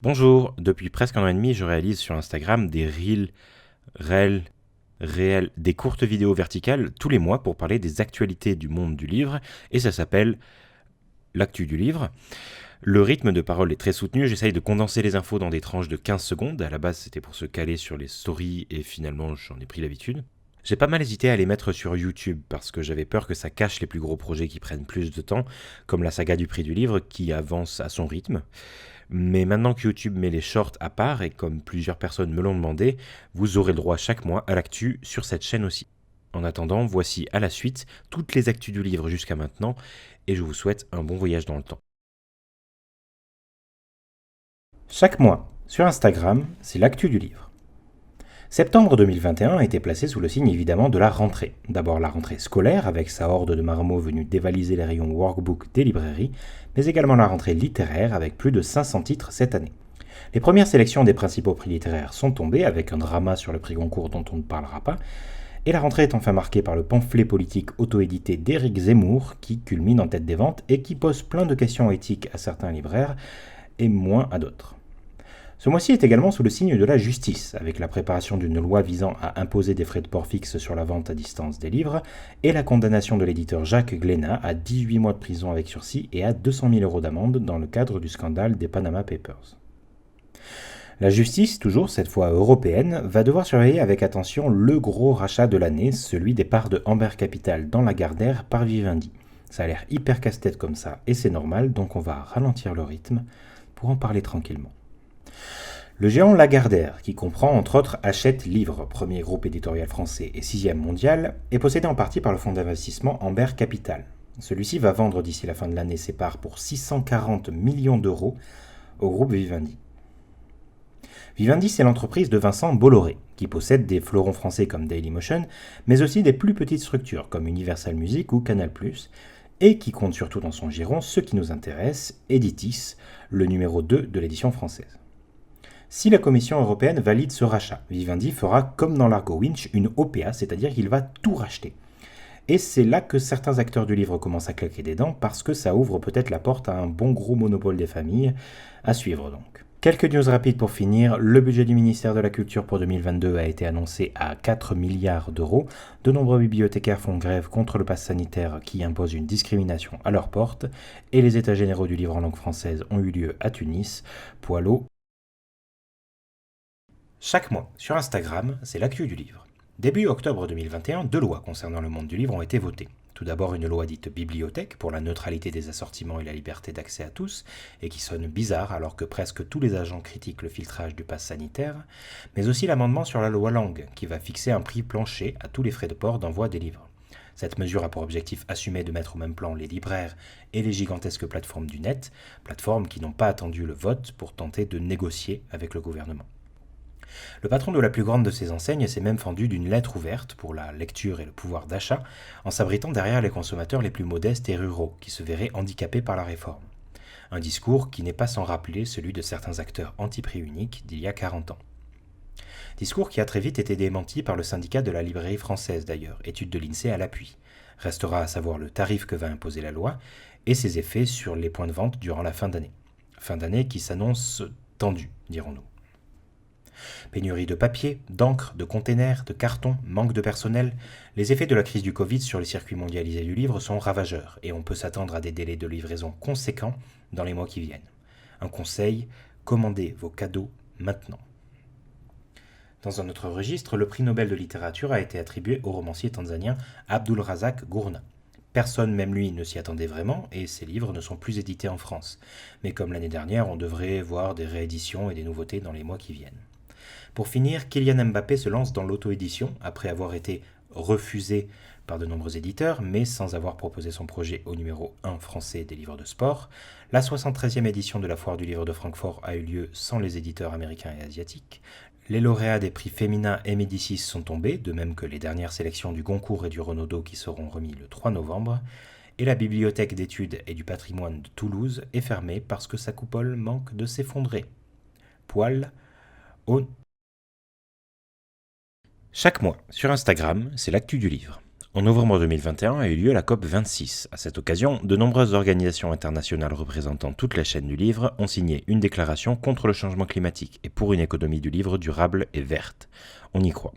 Bonjour, depuis presque un an et demi, je réalise sur Instagram des réels, des courtes vidéos verticales tous les mois pour parler des actualités du monde du livre, et ça s'appelle l'actu du livre. Le rythme de parole est très soutenu, j'essaye de condenser les infos dans des tranches de 15 secondes, à la base c'était pour se caler sur les stories et finalement j'en ai pris l'habitude. J'ai pas mal hésité à les mettre sur YouTube parce que j'avais peur que ça cache les plus gros projets qui prennent plus de temps, comme la saga du prix du livre qui avance à son rythme. Mais maintenant que YouTube met les shorts à part, et comme plusieurs personnes me l'ont demandé, vous aurez le droit chaque mois à l'actu sur cette chaîne aussi. En attendant, voici à la suite toutes les actus du livre jusqu'à maintenant, et je vous souhaite un bon voyage dans le temps. Chaque mois, sur Instagram, c'est l'actu du livre. Septembre 2021 a été placé sous le signe évidemment de la rentrée. D'abord la rentrée scolaire avec sa horde de marmots venus dévaliser les rayons workbook des librairies, mais également la rentrée littéraire avec plus de 500 titres cette année. Les premières sélections des principaux prix littéraires sont tombées avec un drama sur le prix Goncourt dont on ne parlera pas, et la rentrée est enfin marquée par le pamphlet politique auto-édité d'Éric Zemmour qui culmine en tête des ventes et qui pose plein de questions éthiques à certains libraires et moins à d'autres. Ce mois-ci est également sous le signe de la justice, avec la préparation d'une loi visant à imposer des frais de port fixes sur la vente à distance des livres, et la condamnation de l'éditeur Jacques Glénat à 18 mois de prison avec sursis et à 200 000 euros d'amende dans le cadre du scandale des Panama Papers. La justice, toujours cette fois européenne, va devoir surveiller avec attention le gros rachat de l'année, celui des parts de Amber Capital dans Lagardère par Vivendi. Ça a l'air hyper casse-tête comme ça, et c'est normal, donc on va ralentir le rythme pour en parler tranquillement. Le géant Lagardère, qui comprend entre autres Hachette Livres, premier groupe éditorial français et sixième mondial, est possédé en partie par le fonds d'investissement Amber Capital. Celui-ci va vendre d'ici la fin de l'année ses parts pour 640 millions d'euros au groupe Vivendi. Vivendi, c'est l'entreprise de Vincent Bolloré, qui possède des fleurons français comme Dailymotion, mais aussi des plus petites structures comme Universal Music ou Canal+, et qui compte surtout dans son giron ce qui nous intéresse, Editis, le numéro 2 de l'édition française. Si la Commission européenne valide ce rachat, Vivendi fera comme dans l'Argo Winch une OPA, c'est-à-dire qu'il va tout racheter. Et c'est là que certains acteurs du livre commencent à claquer des dents parce que ça ouvre peut-être la porte à un bon gros monopole des familles, à suivre donc. Quelques news rapides pour finir. Le budget du ministère de la Culture pour 2022 a été annoncé à 4 milliards d'euros. De nombreux bibliothécaires font grève contre le pass sanitaire qui impose une discrimination à leur porte. Et les états généraux du livre en langue française ont eu lieu à Tunis. Poilot. Chaque mois, sur Instagram, c'est l'actu du livre. Début octobre 2021, deux lois concernant le monde du livre ont été votées. Tout d'abord une loi dite bibliothèque pour la neutralité des assortiments et la liberté d'accès à tous, et qui sonne bizarre alors que presque tous les agents critiquent le filtrage du pass sanitaire, mais aussi l'amendement sur la loi langue, qui va fixer un prix plancher à tous les frais de port d'envoi des livres. Cette mesure a pour objectif assumé de mettre au même plan les libraires et les gigantesques plateformes du net, plateformes qui n'ont pas attendu le vote pour tenter de négocier avec le gouvernement. Le patron de la plus grande de ces enseignes s'est même fendu d'une lettre ouverte pour la lecture et le pouvoir d'achat, en s'abritant derrière les consommateurs les plus modestes et ruraux, qui se verraient handicapés par la réforme. Un discours qui n'est pas sans rappeler celui de certains acteurs anti-prix unique d'il y a 40 ans. Discours qui a très vite été démenti par le syndicat de la librairie française d'ailleurs, étude de l'INSEE à l'appui. Restera à savoir le tarif que va imposer la loi et ses effets sur les points de vente durant la fin d'année. Fin d'année qui s'annonce tendue, dirons-nous. Pénurie de papier, d'encre, de containers, de carton, manque de personnel, les effets de la crise du Covid sur les circuits mondialisés du livre sont ravageurs et on peut s'attendre à des délais de livraison conséquents dans les mois qui viennent. Un conseil, commandez vos cadeaux maintenant. Dans un autre registre, le prix Nobel de littérature a été attribué au romancier tanzanien Abdul Razak Gurnah. Personne, même lui, ne s'y attendait vraiment et ses livres ne sont plus édités en France. Mais comme l'année dernière, on devrait voir des rééditions et des nouveautés dans les mois qui viennent. Pour finir, Kylian Mbappé se lance dans l'auto-édition après avoir été refusé par de nombreux éditeurs, mais sans avoir proposé son projet au numéro 1 français des livres de sport. La 73e édition de la Foire du livre de Francfort a eu lieu sans les éditeurs américains et asiatiques. Les lauréats des prix Femina et Médicis sont tombés, de même que les dernières sélections du Goncourt et du Renaudot qui seront remis le 3 novembre. Et la bibliothèque d'études et du patrimoine de Toulouse est fermée parce que sa coupole manque de s'effondrer. Poil au... Chaque mois, sur Instagram, c'est l'actu du livre. En novembre 2021 a eu lieu la COP26. À cette occasion, de nombreuses organisations internationales représentant toutes les chaînes du livre ont signé une déclaration contre le changement climatique et pour une économie du livre durable et verte. On y croit.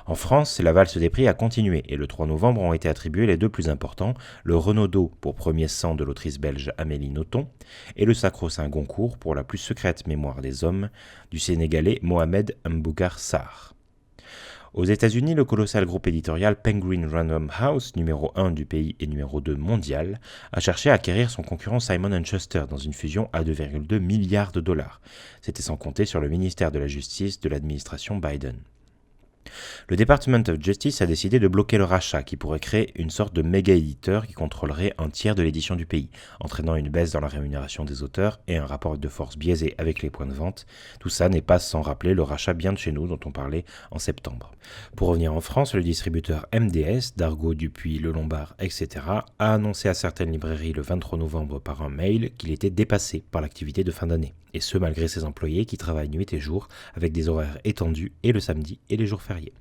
En France, la valse des prix a continué et le 3 novembre ont été attribués les deux plus importants, le Renaudot pour Premier sang de l'autrice belge Amélie Nothomb et le Sacro-Saint Goncourt pour la plus secrète mémoire des hommes du Sénégalais Mohamed Mbougar Sarr. Aux États-Unis, le colossal groupe éditorial Penguin Random House, numéro 1 du pays et numéro 2 mondial, a cherché à acquérir son concurrent Simon & Schuster dans une fusion à 2,2 milliards de dollars. C'était sans compter sur le ministère de la Justice de l'administration Biden. Le Department of Justice a décidé de bloquer le rachat qui pourrait créer une sorte de méga-éditeur qui contrôlerait un tiers de l'édition du pays, entraînant une baisse dans la rémunération des auteurs et un rapport de force biaisé avec les points de vente. Tout ça n'est pas sans rappeler le rachat bien de chez nous dont on parlait en septembre. Pour revenir en France, le distributeur MDS, Dargaud, Dupuis, Le Lombard, etc. a annoncé à certaines librairies le 23 novembre par un mail qu'il était dépassé par l'activité de fin d'année. Et ce malgré ses employés qui travaillent nuit et jour avec des horaires étendus et le samedi et les jours fériés.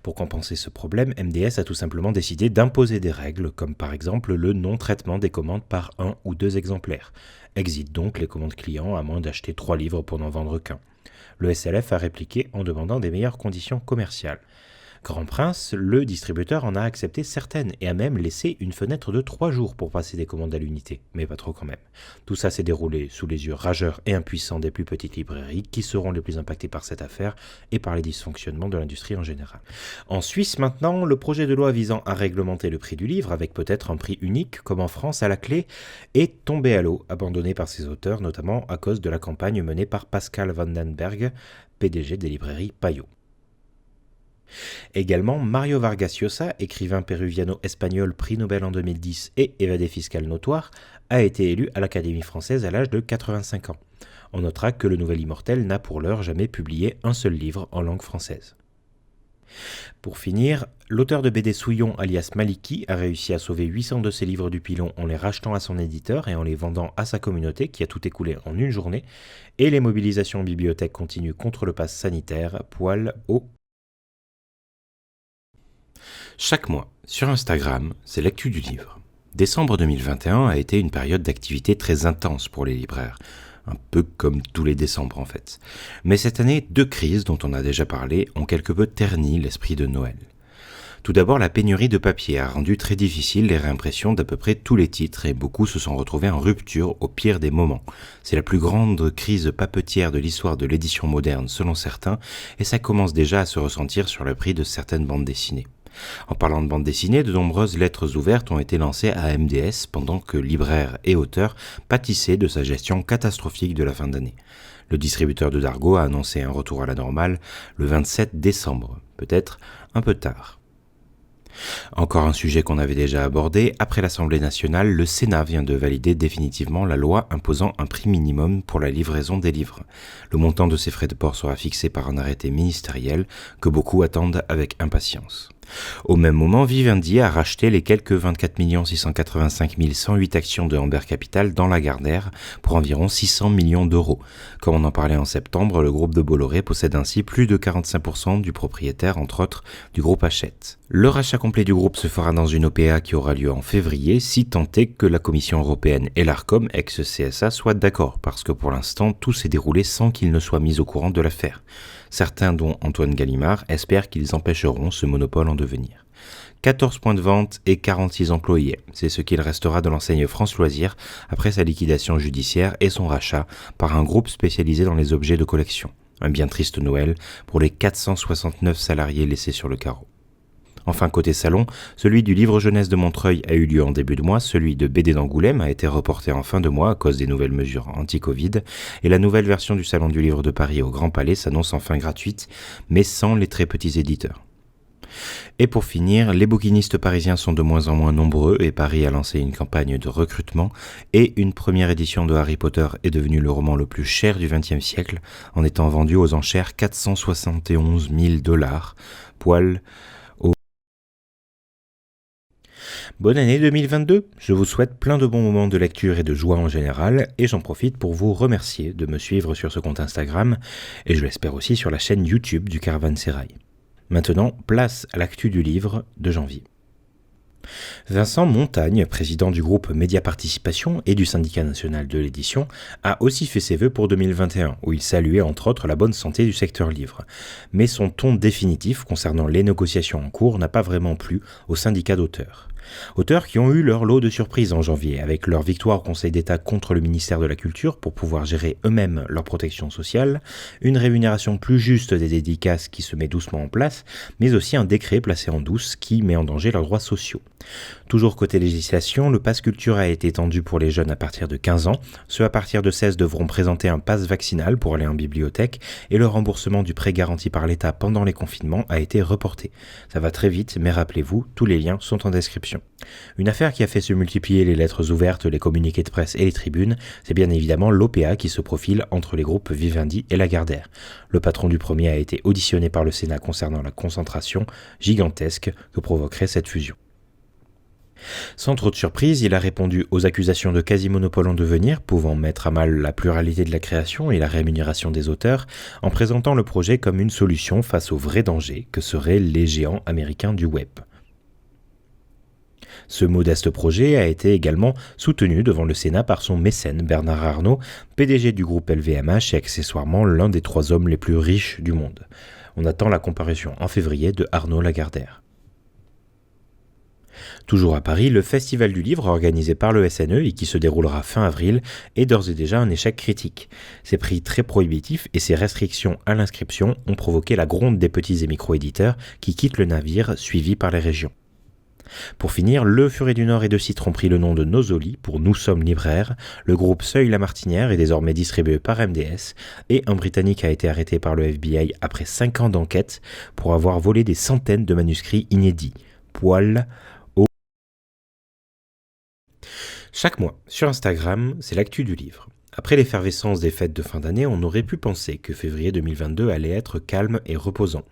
Pour compenser ce problème, MDS a tout simplement décidé d'imposer des règles, comme par exemple le non-traitement des commandes par 1 ou 2 exemplaires. Exit donc les commandes clients à moins d'acheter 3 livres pour n'en vendre qu'un. Le SLF a répliqué en demandant des meilleures conditions commerciales. Grand Prince, le distributeur en a accepté certaines et a même laissé une fenêtre de 3 jours pour passer des commandes à l'unité, mais pas trop quand même. Tout ça s'est déroulé sous les yeux rageurs et impuissants des plus petites librairies qui seront les plus impactées par cette affaire et par les dysfonctionnements de l'industrie en général. En Suisse maintenant, le projet de loi visant à réglementer le prix du livre, avec peut-être un prix unique comme en France à la clé, est tombé à l'eau, abandonné par ses auteurs, notamment à cause de la campagne menée par Pascal Vandenberg, PDG des librairies Payot. Également, Mario Vargas Llosa, écrivain péruviano-espagnol prix Nobel en 2010 et évadé fiscal notoire, a été élu à l'Académie française à l'âge de 85 ans. On notera que le Nouvel Immortel n'a pour l'heure jamais publié un seul livre en langue française. Pour finir, l'auteur de BD Souillon alias Maliki a réussi à sauver 800 de ses livres du pilon en les rachetant à son éditeur et en les vendant à sa communauté qui a tout écoulé en une journée, et les mobilisations en bibliothèque continuent contre le pass sanitaire, poil haut. Chaque mois, sur Instagram, c'est l'actu du livre. Décembre 2021 a été une période d'activité très intense pour les libraires, un peu comme tous les décembre en fait. Mais cette année, 2 crises dont on a déjà parlé ont quelque peu terni l'esprit de Noël. Tout d'abord, la pénurie de papier a rendu très difficile les réimpressions d'à peu près tous les titres et beaucoup se sont retrouvés en rupture au pire des moments. C'est la plus grande crise papetière de l'histoire de l'édition moderne selon certains et ça commence déjà à se ressentir sur le prix de certaines bandes dessinées. En parlant de bande dessinée, de nombreuses lettres ouvertes ont été lancées à MDS pendant que libraires et auteurs pâtissaient de sa gestion catastrophique de la fin d'année. Le distributeur de Dargaud a annoncé un retour à la normale le 27 décembre, peut-être un peu tard. Encore un sujet qu'on avait déjà abordé, après l'Assemblée nationale, le Sénat vient de valider définitivement la loi imposant un prix minimum pour la livraison des livres. Le montant de ces frais de port sera fixé par un arrêté ministériel que beaucoup attendent avec impatience. Au même moment, Vivendi a racheté les quelques 24 685 108 actions de Amber Capital dans Lagardère pour environ 600 millions d'euros. Comme on en parlait en septembre, le groupe de Bolloré possède ainsi plus de 45% du propriétaire, entre autres, du groupe Hachette. Le rachat complet du groupe se fera dans une OPA qui aura lieu en février, si tant est que la Commission européenne et l'ARCOM, ex-CSA, soient d'accord, parce que pour l'instant, tout s'est déroulé sans qu'ils ne soient mis au courant de l'affaire. Certains, dont Antoine Gallimard, espèrent qu'ils empêcheront ce monopole en devenir. 14 points de vente et 46 employés, c'est ce qu'il restera de l'enseigne France Loisirs après sa liquidation judiciaire et son rachat par un groupe spécialisé dans les objets de collection. Un bien triste Noël pour les 469 salariés laissés sur le carreau. Enfin, côté salon, celui du livre jeunesse de Montreuil a eu lieu en début de mois, celui de BD d'Angoulême a été reporté en fin de mois à cause des nouvelles mesures anti-Covid, et la nouvelle version du Salon du Livre de Paris au Grand Palais s'annonce enfin gratuite, mais sans les très petits éditeurs. Et pour finir, les bouquinistes parisiens sont de moins en moins nombreux et Paris a lancé une campagne de recrutement et une première édition de Harry Potter est devenue le roman le plus cher du XXe siècle en étant vendu aux enchères 471 000 $, poil au... Bonne année 2022, je vous souhaite plein de bons moments de lecture et de joie en général et j'en profite pour vous remercier de me suivre sur ce compte Instagram et je l'espère aussi sur la chaîne YouTube du Caravansérail. Maintenant, place à l'actu du livre de janvier. Vincent Montagne, président du groupe Média Participation et du syndicat national de l'édition, a aussi fait ses vœux pour 2021, où il saluait entre autres la bonne santé du secteur livre. Mais son ton définitif concernant les négociations en cours n'a pas vraiment plu aux syndicats d'auteurs. Auteurs qui ont eu leur lot de surprises en janvier, avec leur victoire au Conseil d'État contre le ministère de la Culture pour pouvoir gérer eux-mêmes leur protection sociale, une rémunération plus juste des dédicaces qui se met doucement en place, mais aussi un décret placé en douce qui met en danger leurs droits sociaux. Toujours côté législation, le pass culture a été étendu pour les jeunes à partir de 15 ans. Ceux à partir de 16 devront présenter un pass vaccinal pour aller en bibliothèque et le remboursement du prêt garanti par l'État pendant les confinements a été reporté. Ça va très vite, mais rappelez-vous, tous les liens sont en description. Une affaire qui a fait se multiplier les lettres ouvertes, les communiqués de presse et les tribunes, c'est bien évidemment l'OPA qui se profile entre les groupes Vivendi et Lagardère. Le patron du premier a été auditionné par le Sénat concernant la concentration gigantesque que provoquerait cette fusion. Sans trop de surprise, il a répondu aux accusations de quasi-monopole en devenir, pouvant mettre à mal la pluralité de la création et la rémunération des auteurs, en présentant le projet comme une solution face au vrai danger que seraient les géants américains du web. Ce modeste projet a été également soutenu devant le Sénat par son mécène Bernard Arnault, PDG du groupe LVMH et accessoirement l'un des 3 hommes les plus riches du monde. On attend la comparution en février de Arnaud Lagardère. Toujours à Paris, le Festival du Livre organisé par le SNE et qui se déroulera fin avril est d'ores et déjà un échec critique. Ses prix très prohibitifs et ses restrictions à l'inscription ont provoqué la gronde des petits et micro-éditeurs qui quittent le navire suivi par les régions. Pour finir, Le Furet du Nord et de Citre ont pris le nom de Nosoli pour Nous sommes libraires, le groupe Seuil-la-Martinière est désormais distribué par MDS et un Britannique a été arrêté par le FBI après 5 ans d'enquête pour avoir volé des centaines de manuscrits inédits. Poil au... Chaque mois, sur Instagram, c'est l'actu du livre. Après l'effervescence des fêtes de fin d'année, on aurait pu penser que février 2022 allait être calme et reposant.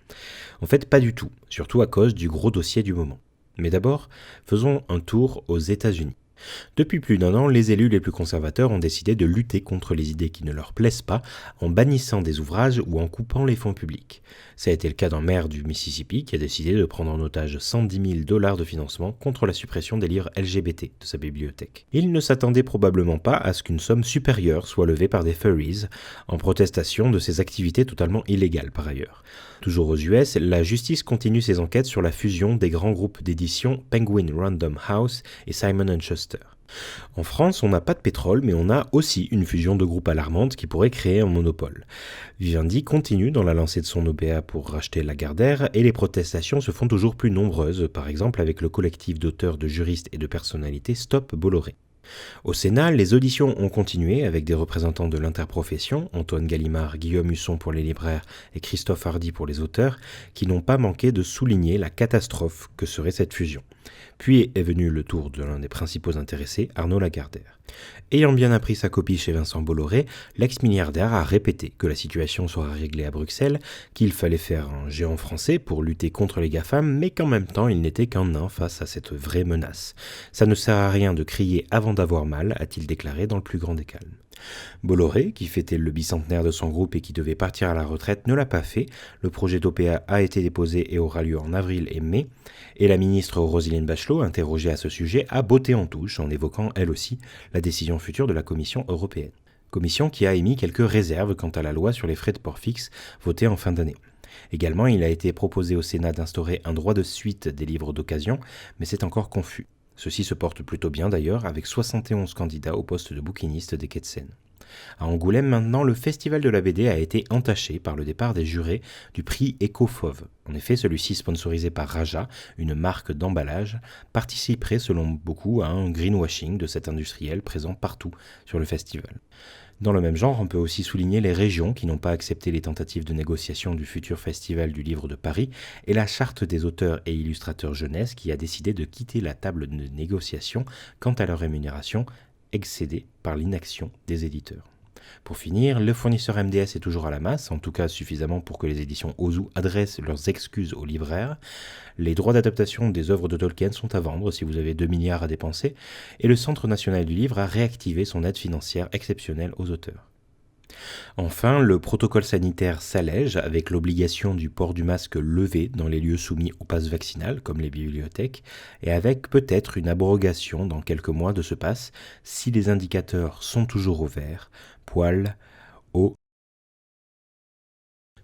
En fait, pas du tout, surtout à cause du gros dossier du moment. Mais d'abord, faisons un tour aux États-Unis. Depuis plus d'1 an, les élus les plus conservateurs ont décidé de lutter contre les idées qui ne leur plaisent pas en bannissant des ouvrages ou en coupant les fonds publics. Ça a été le cas d'un maire du Mississippi qui a décidé de prendre en otage $110 000 de financement contre la suppression des livres LGBT de sa bibliothèque. Il ne s'attendait probablement pas à ce qu'une somme supérieure soit levée par des furries en protestation de ces activités totalement illégales par ailleurs. Toujours aux US, la justice continue ses enquêtes sur la fusion des grands groupes d'édition Penguin Random House et Simon & Schuster. En France, on n'a pas de pétrole, mais on a aussi une fusion de groupes alarmante qui pourrait créer un monopole. Vivendi continue dans la lancée de son OPA pour racheter Lagardère et les protestations se font toujours plus nombreuses, par exemple avec le collectif d'auteurs, de juristes et de personnalités Stop Bolloré. Au Sénat, les auditions ont continué avec des représentants de l'interprofession, Antoine Gallimard, Guillaume Husson pour les libraires et Christophe Hardy pour les auteurs, qui n'ont pas manqué de souligner la catastrophe que serait cette fusion. Puis est venu le tour de l'un des principaux intéressés, Arnaud Lagardère. Ayant bien appris sa copie chez Vincent Bolloré, l'ex-milliardaire a répété que la situation sera réglée à Bruxelles, qu'il fallait faire un géant français pour lutter contre les GAFAM, mais qu'en même temps il n'était qu'un nain face à cette vraie menace. Ça ne sert à rien de crier avant d'avoir mal, a-t-il déclaré dans le plus grand des calmes. Bolloré, qui fêtait le bicentenaire de son groupe et qui devait partir à la retraite, ne l'a pas fait. Le projet d'OPA a été déposé et aura lieu en avril et mai. Et la ministre Roselyne Bachelot, interrogée à ce sujet, a botté en touche en évoquant elle aussi la décision future de la Commission européenne. Commission qui a émis quelques réserves quant à la loi sur les frais de port fixe votée en fin d'année. Également, il a été proposé au Sénat d'instaurer un droit de suite des livres d'occasion, mais c'est encore confus. Ceci se porte plutôt bien d'ailleurs, avec 71 candidats au poste de bouquiniste des quais de Seine. À Angoulême maintenant, le festival de la BD a été entaché par le départ des jurés du prix Éco-Fauve. En effet, celui-ci sponsorisé par Raja, une marque d'emballage, participerait selon beaucoup à un greenwashing de cet industriel présent partout sur le festival. Dans le même genre, on peut aussi souligner les régions qui n'ont pas accepté les tentatives de négociation du futur Festival du Livre de Paris et la Charte des auteurs et illustrateurs jeunesse qui a décidé de quitter la table de négociation quant à leur rémunération, excédée par l'inaction des éditeurs. Pour finir, le fournisseur MDS est toujours à la masse, en tout cas suffisamment pour que les éditions Ozu adressent leurs excuses aux libraires. Les droits d'adaptation des œuvres de Tolkien sont à vendre si vous avez 2 milliards à dépenser, et le Centre national du livre a réactivé son aide financière exceptionnelle aux auteurs. Enfin, le protocole sanitaire s'allège avec l'obligation du port du masque levé dans les lieux soumis au pass vaccinal, comme les bibliothèques, et avec peut-être une abrogation dans quelques mois de ce pass si les indicateurs sont toujours au vert, poil, eau.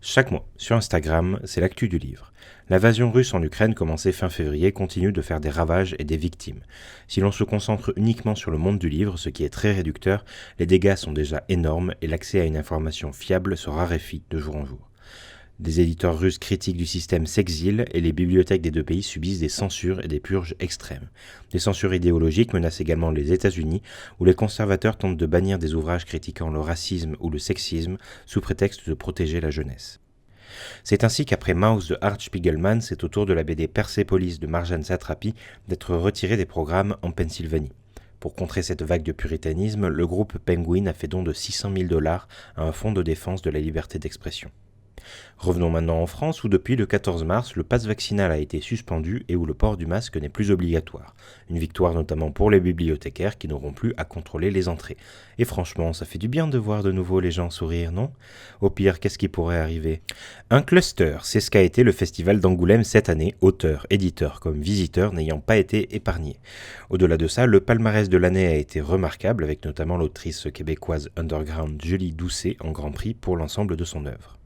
Chaque mois, sur Instagram, c'est l'actu du livre. L'invasion russe en Ukraine commencée fin février continue de faire des ravages et des victimes. Si l'on se concentre uniquement sur le monde du livre, ce qui est très réducteur, les dégâts sont déjà énormes et l'accès à une information fiable se raréfie de jour en jour. Des éditeurs russes critiques du système s'exilent et les bibliothèques des deux pays subissent des censures et des purges extrêmes. Des censures idéologiques menacent également les États-Unis, où les conservateurs tentent de bannir des ouvrages critiquant le racisme ou le sexisme sous prétexte de protéger la jeunesse. C'est ainsi qu'après Maus de Art Spiegelman, c'est au tour de la BD Persepolis de Marjane Satrapi d'être retiré des programmes en Pennsylvanie. Pour contrer cette vague de puritanisme, le groupe Penguin a fait don de $600 000 à un fonds de défense de la liberté d'expression. Revenons maintenant en France où depuis le 14 mars, le pass vaccinal a été suspendu et où le port du masque n'est plus obligatoire. Une victoire notamment pour les bibliothécaires qui n'auront plus à contrôler les entrées. Et franchement, ça fait du bien de voir de nouveau les gens sourire, non ? Au pire, qu'est-ce qui pourrait arriver ? Un cluster, c'est ce qu'a été le festival d'Angoulême cette année, auteurs, éditeurs comme visiteurs n'ayant pas été épargnés. Au-delà de ça, le palmarès de l'année a été remarquable avec notamment l'autrice québécoise underground Julie Doucet en Grand Prix pour l'ensemble de son œuvre.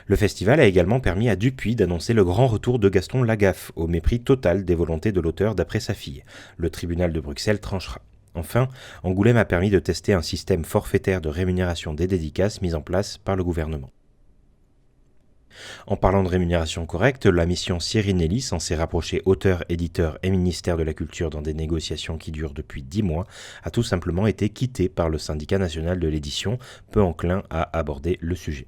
Le festival a également permis à Dupuis d'annoncer le grand retour de Gaston Lagaffe, au mépris total des volontés de l'auteur d'après sa fille. Le tribunal de Bruxelles tranchera. Enfin, Angoulême a permis de tester un système forfaitaire de rémunération des dédicaces mis en place par le gouvernement. En parlant de rémunération correcte, la mission Sirinelli, censée rapprocher auteurs, éditeurs et ministère de la Culture dans des négociations qui durent depuis 10 mois, a tout simplement été quittée par le syndicat national de l'édition, peu enclin à aborder le sujet.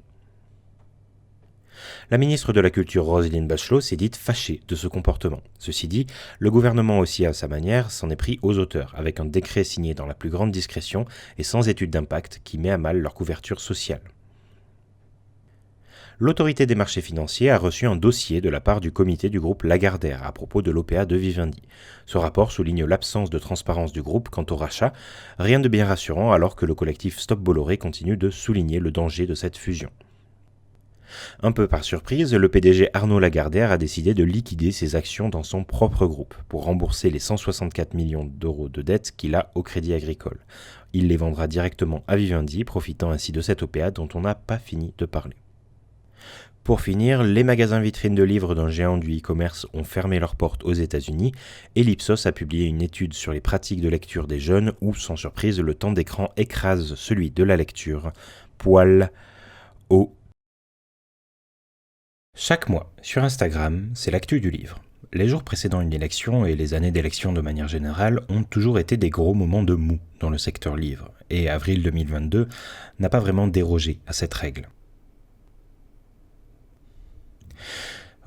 La ministre de la Culture Roselyne Bachelot s'est dite fâchée de ce comportement. Ceci dit, le gouvernement aussi à sa manière s'en est pris aux auteurs, avec un décret signé dans la plus grande discrétion et sans étude d'impact qui met à mal leur couverture sociale. L'autorité des marchés financiers a reçu un dossier de la part du comité du groupe Lagardère à propos de l'OPA de Vivendi. Ce rapport souligne l'absence de transparence du groupe quant au rachat, rien de bien rassurant alors que le collectif Stop Bolloré continue de souligner le danger de cette fusion. Un peu par surprise, le PDG Arnaud Lagardère a décidé de liquider ses actions dans son propre groupe pour rembourser les 164 millions d'euros de dettes qu'il a au Crédit Agricole. Il les vendra directement à Vivendi, profitant ainsi de cette OPA dont on n'a pas fini de parler. Pour finir, les magasins vitrines de livres d'un géant du e-commerce ont fermé leurs portes aux États-Unis et l'Ipsos a publié une étude sur les pratiques de lecture des jeunes où, sans surprise, le temps d'écran écrase celui de la lecture. Poil, eau. Chaque mois, sur Instagram, c'est l'actu du livre. Les jours précédant une élection et les années d'élection de manière générale ont toujours été des gros moments de mou dans le secteur livre, et avril 2022 n'a pas vraiment dérogé à cette règle.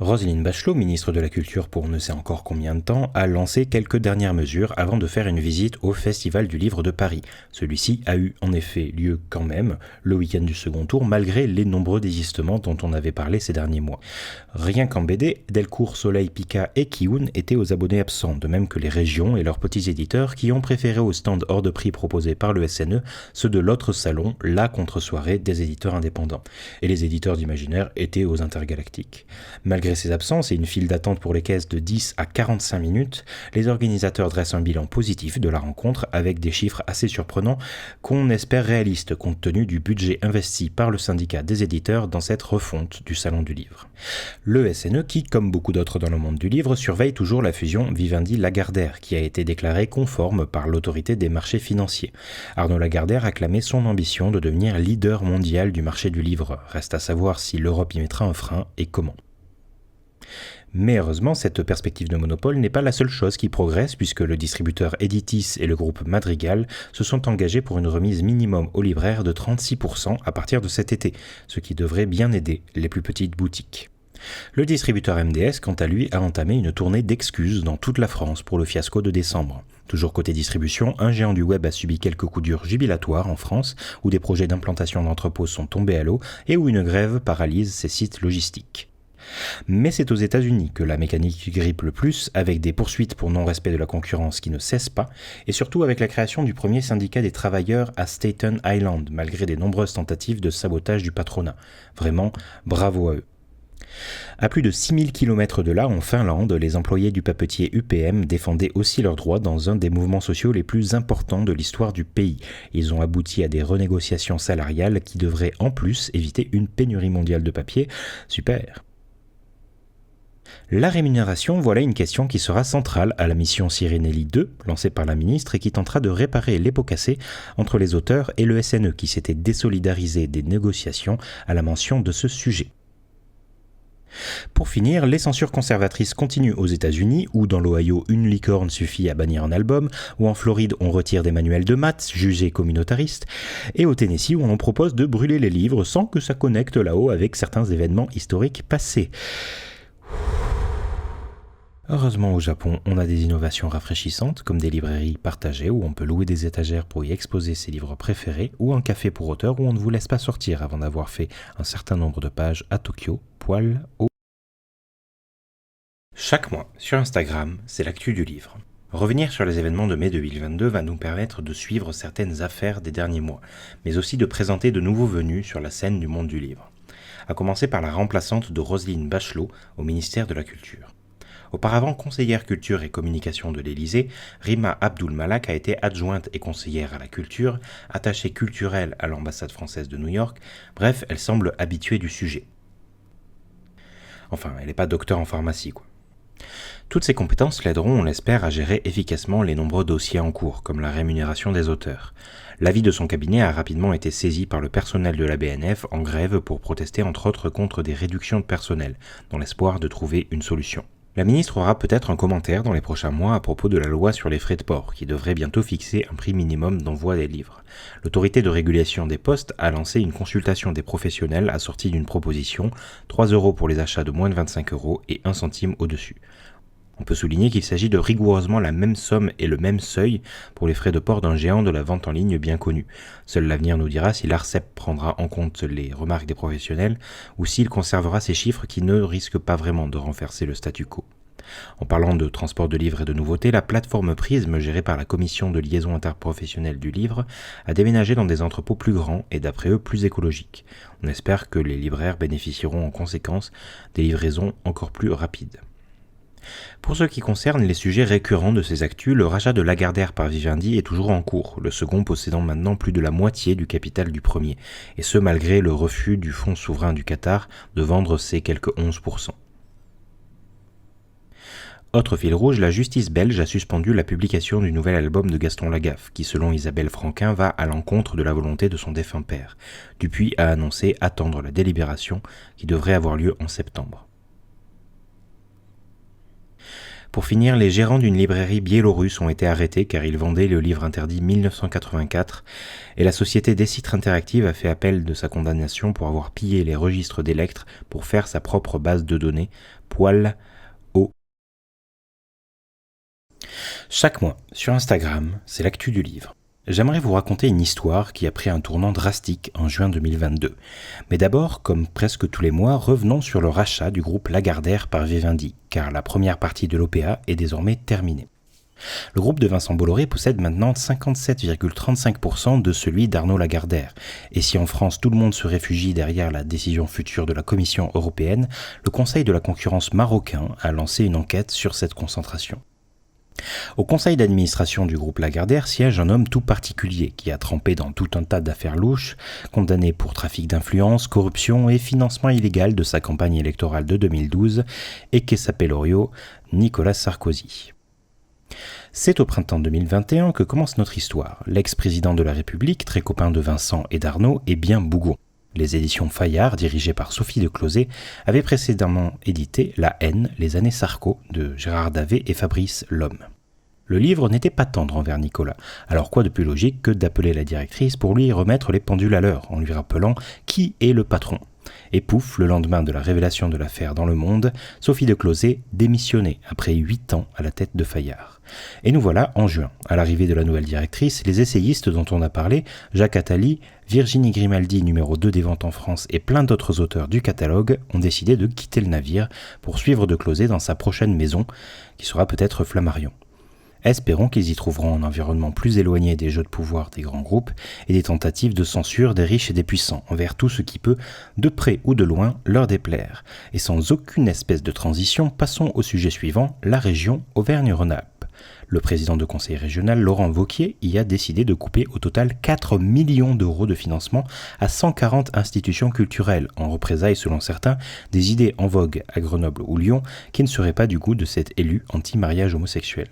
Roselyne Bachelot, ministre de la Culture pour ne sait encore combien de temps, a lancé quelques dernières mesures avant de faire une visite au Festival du Livre de Paris. Celui-ci a eu en effet lieu quand même le week-end du second tour, malgré les nombreux désistements dont on avait parlé ces derniers mois. Rien qu'en BD, Delcourt, Soleil, Pika et Kiyun étaient aux abonnés absents, de même que les régions et leurs petits éditeurs qui ont préféré aux stands hors de prix proposés par le SNE ceux de l'autre salon, la contre-soirée des éditeurs indépendants. Et les éditeurs d'imaginaire étaient aux intergalactiques. Malgré ces absences et une file d'attente pour les caisses de 10 à 45 minutes, les organisateurs dressent un bilan positif de la rencontre avec des chiffres assez surprenants qu'on espère réalistes compte tenu du budget investi par le syndicat des éditeurs dans cette refonte du Salon du Livre. Le SNE qui, comme beaucoup d'autres dans le monde du livre, surveille toujours la fusion Vivendi-Lagardère qui a été déclarée conforme par l'autorité des marchés financiers. Arnaud Lagardère a clamé son ambition de devenir leader mondial du marché du livre. Reste à savoir si l'Europe y mettra un frein et comment. Mais heureusement, cette perspective de monopole n'est pas la seule chose qui progresse puisque le distributeur Editis et le groupe Madrigal se sont engagés pour une remise minimum aux libraires de 36% à partir de cet été, ce qui devrait bien aider les plus petites boutiques. Le distributeur MDS, quant à lui, a entamé une tournée d'excuses dans toute la France pour le fiasco de décembre. Toujours côté distribution, un géant du web a subi quelques coups durs jubilatoires en France, où des projets d'implantation d'entrepôts sont tombés à l'eau et où une grève paralyse ses sites logistiques. Mais c'est aux États-Unis que la mécanique grippe le plus, avec des poursuites pour non-respect de la concurrence qui ne cessent pas, et surtout avec la création du premier syndicat des travailleurs à Staten Island, malgré des nombreuses tentatives de sabotage du patronat. Vraiment, bravo à eux. À plus de 6000 km de là, en Finlande, les employés du papetier UPM défendaient aussi leurs droits dans un des mouvements sociaux les plus importants de l'histoire du pays. Ils ont abouti à des renégociations salariales qui devraient en plus éviter une pénurie mondiale de papier. Super. La rémunération, voilà une question qui sera centrale à la mission Sirinelli 2, lancée par la ministre et qui tentera de réparer les pots cassés entre les auteurs et le SNE qui s'était désolidarisé des négociations à la mention de ce sujet. Pour finir, les censures conservatrices continuent aux États-Unis, où dans l'Ohio, une licorne suffit à bannir un album, où en Floride, on retire des manuels de maths jugés communautaristes, et au Tennessee, où on en propose de brûler les livres sans que ça connecte là-haut avec certains événements historiques passés. Heureusement, au Japon, on a des innovations rafraîchissantes, comme des librairies partagées où on peut louer des étagères pour y exposer ses livres préférés, ou un café pour auteurs où on ne vous laisse pas sortir avant d'avoir fait un certain nombre de pages à Tokyo, poil haut. Chaque mois, sur Instagram, c'est l'actu du livre. Revenir sur les événements de mai 2022 va nous permettre de suivre certaines affaires des derniers mois, mais aussi de présenter de nouveaux venus sur la scène du monde du livre. À commencer par la remplaçante de Roselyne Bachelot au ministère de la Culture. Auparavant conseillère culture et communication de l'Élysée, Rima Abdul-Malak a été adjointe et conseillère à la culture, attachée culturelle à l'ambassade française de New York, bref, elle semble habituée du sujet. Enfin, elle n'est pas docteur en pharmacie, quoi. Toutes ces compétences l'aideront, on l'espère, à gérer efficacement les nombreux dossiers en cours, comme la rémunération des auteurs. L'avis de son cabinet a rapidement été saisi par le personnel de la BNF en grève pour protester entre autres contre des réductions de personnel, dans l'espoir de trouver une solution. La ministre aura peut-être un commentaire dans les prochains mois à propos de la loi sur les frais de port, qui devrait bientôt fixer un prix minimum d'envoi des livres. L'autorité de régulation des postes a lancé une consultation des professionnels assortie d'une proposition, 3 € pour les achats de moins de 25 € et 1 centime au-dessus. On peut souligner qu'il s'agit de rigoureusement la même somme et le même seuil pour les frais de port d'un géant de la vente en ligne bien connu. Seul l'avenir nous dira si l'ARCEP prendra en compte les remarques des professionnels ou s'il conservera ces chiffres qui ne risquent pas vraiment de renverser le statu quo. En parlant de transport de livres et de nouveautés, la plateforme Prism, gérée par la Commission de liaison interprofessionnelle du livre, a déménagé dans des entrepôts plus grands et d'après eux plus écologiques. On espère que les libraires bénéficieront en conséquence des livraisons encore plus rapides. Pour ce qui concerne les sujets récurrents de ces actus, le rachat de Lagardère par Vivendi est toujours en cours, le second possédant maintenant plus de la moitié du capital du premier, et ce malgré le refus du fonds souverain du Qatar de vendre ses quelques 11%. Autre fil rouge, la justice belge a suspendu la publication du nouvel album de Gaston Lagaffe, qui selon Isabelle Franquin va à l'encontre de la volonté de son défunt père. Dupuis a annoncé attendre la délibération qui devrait avoir lieu en septembre. Pour finir, les gérants d'une librairie biélorusse ont été arrêtés car ils vendaient le livre interdit 1984 et la société Décitre Interactive a fait appel de sa condamnation pour avoir pillé les registres des lectres pour faire sa propre base de données, poil haut. Chaque mois, sur Instagram, c'est l'actu du livre. J'aimerais vous raconter une histoire qui a pris un tournant drastique en juin 2022. Mais d'abord, comme presque tous les mois, revenons sur le rachat du groupe Lagardère par Vivendi, car la première partie de l'OPA est désormais terminée. Le groupe de Vincent Bolloré possède maintenant 57,35% de celui d'Arnaud Lagardère. Et si en France tout le monde se réfugie derrière la décision future de la Commission européenne, le Conseil de la concurrence marocain a lancé une enquête sur cette concentration. Au conseil d'administration du groupe Lagardère siège un homme tout particulier qui a trempé dans tout un tas d'affaires louches, condamné pour trafic d'influence, corruption et financement illégal de sa campagne électorale de 2012 et qui s'appelle Nicolas Sarkozy. C'est au printemps 2021 que commence notre histoire. L'ex-président de la République, très copain de Vincent et d'Arnaud, est bien bougon. Les éditions Fayard, dirigées par Sophie de Closet, avaient précédemment édité La haine, les années Sarko de Gérard Davet et Fabrice Lhomme. Le livre n'était pas tendre envers Nicolas, alors quoi de plus logique que d'appeler la directrice pour lui remettre les pendules à l'heure en lui rappelant qui est le patron. Et pouf, le lendemain de la révélation de l'affaire dans Le Monde, Sophie de Closet démissionnait après 8 ans à la tête de Fayard. Et nous voilà en juin. À l'arrivée de la nouvelle directrice, les essayistes dont on a parlé, Jacques Attali, Virginie Grimaldi, numéro 2 des ventes en France, et plein d'autres auteurs du catalogue ont décidé de quitter le navire pour suivre de Closet dans sa prochaine maison, qui sera peut-être Flammarion. Espérons qu'ils y trouveront un environnement plus éloigné des jeux de pouvoir des grands groupes et des tentatives de censure des riches et des puissants envers tout ce qui peut, de près ou de loin, leur déplaire. Et sans aucune espèce de transition, passons au sujet suivant, la région Auvergne-Rhône-Alpes. Le président de conseil régional, Laurent Wauquiez, y a décidé de couper au total 4 millions d'euros de financement à 140 institutions culturelles, en représailles selon certains des idées en vogue à Grenoble ou Lyon qui ne seraient pas du goût de cet élu anti-mariage homosexuel.